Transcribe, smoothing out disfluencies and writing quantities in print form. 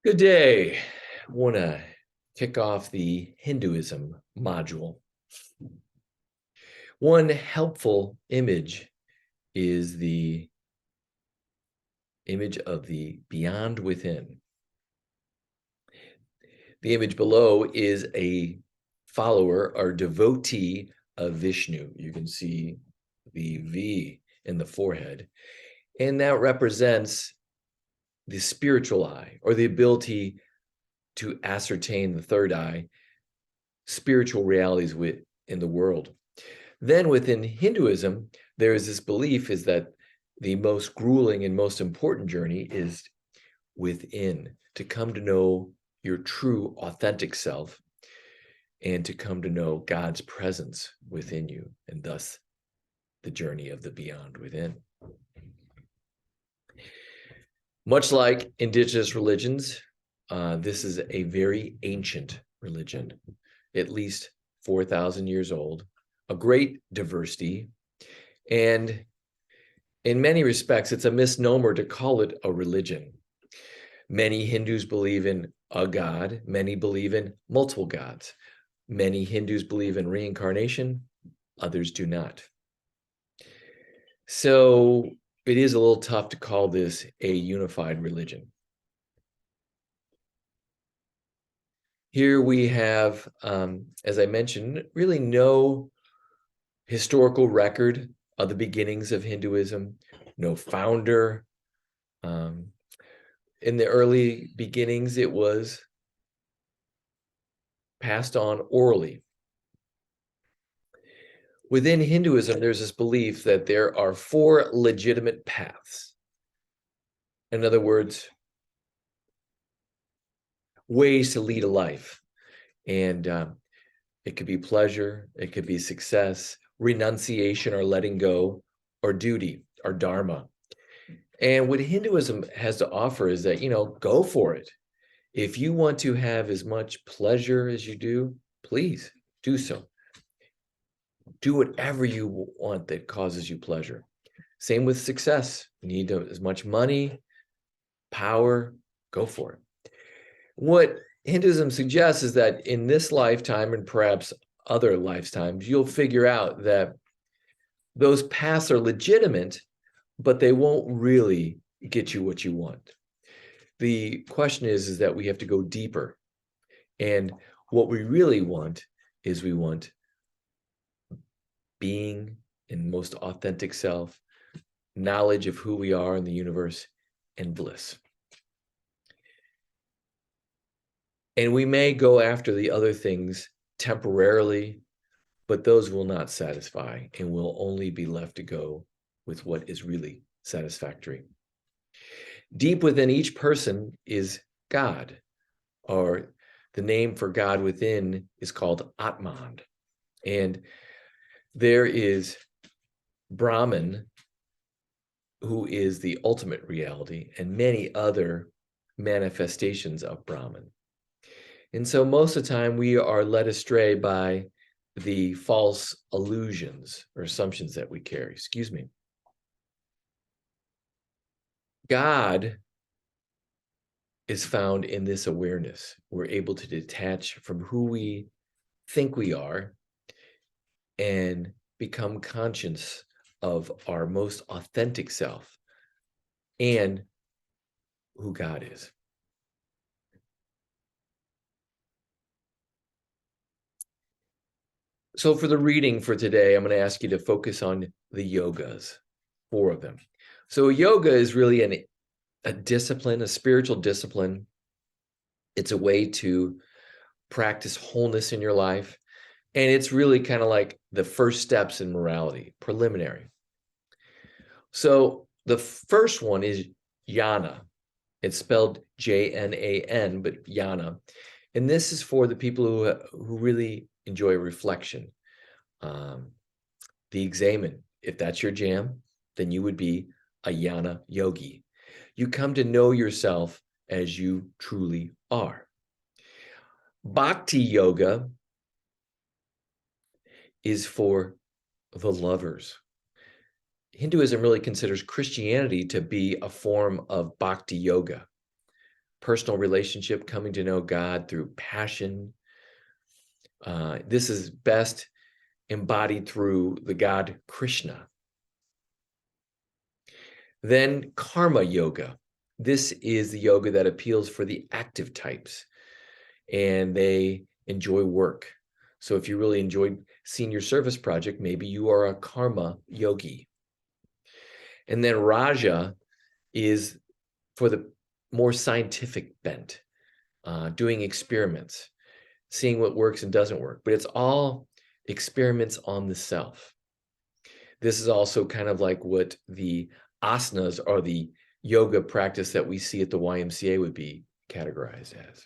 Good day. I want to kick off the Hinduism module. One helpful image is the image of the beyond within. The image below is a follower or devotee of Vishnu. You can see the V in the forehead, and that represents the spiritual eye, or the ability to ascertain the third eye, spiritual realities in the world. Then within Hinduism, there is this belief is that the most grueling and most important journey is within, to come to know your true authentic self and to come to know God's presence within you, and thus the journey of the beyond within. Much like indigenous religions, this is a very ancient religion, at least 4,000 years old, a great diversity, and in many respects, it's a misnomer to call it a religion. Many Hindus believe in a god, many believe in multiple gods. Many Hindus believe in reincarnation, others do not. So it is a little tough to call this a unified religion. Here we have, as I mentioned, really no historical record of the beginnings of Hinduism, no founder. In the early beginnings, it was passed on orally. Within Hinduism, there's this belief that there are four legitimate paths. In other words, ways to lead a life. And it could be pleasure, it could be success, renunciation or letting go, or duty or dharma. And what Hinduism has to offer is that, go for it. If you want to have as much pleasure as you do, please do so. Do whatever you want that causes you pleasure. Same with success. You need as much money, power, go for it. What Hinduism suggests is that in this lifetime and perhaps other lifetimes, you'll figure out that those paths are legitimate, but they won't really get you what you want. The question is that we have to go deeper. And what we really want is we want being in most authentic self, knowledge of who we are in the universe, and bliss. And we may go after the other things temporarily, but those will not satisfy, and we'll only be left to go with what is really satisfactory. Deep within each person is God, or the name for God within is called Atman. And there is Brahman, who is the ultimate reality, and many other manifestations of Brahman. And so most of the time we are led astray by the false illusions or assumptions that we carry. Excuse me. God is found in this awareness. We're able to detach from who we think we are and become conscious of our most authentic self and who God is. So for the reading for today, I'm going to ask you to focus on the yogas, 4 of them. So yoga is really a discipline, a spiritual discipline. It's a way to practice wholeness in your life. And it's really kind of like the first steps in morality, preliminary. So the first one is jnana. It's spelled J-N-A-N, but jnana. And this is for the people who really enjoy reflection. The examen, if that's your jam, then you would be a jnana yogi. You come to know yourself as you truly are. Bhakti yoga is for the lovers. Hinduism really considers Christianity to be a form of bhakti yoga. personal relationship, coming to know God through passion. This is best embodied through the god Krishna. Then karma yoga. This is the yoga that appeals for the active types, and they enjoy work. So if you really enjoyed senior service project, maybe you are a karma yogi. And then Raja is for the more scientific bent, doing experiments, seeing what works and doesn't work, but it's all experiments on the self. This is also kind of like what the asanas or the yoga practice that we see at the YMCA would be categorized as.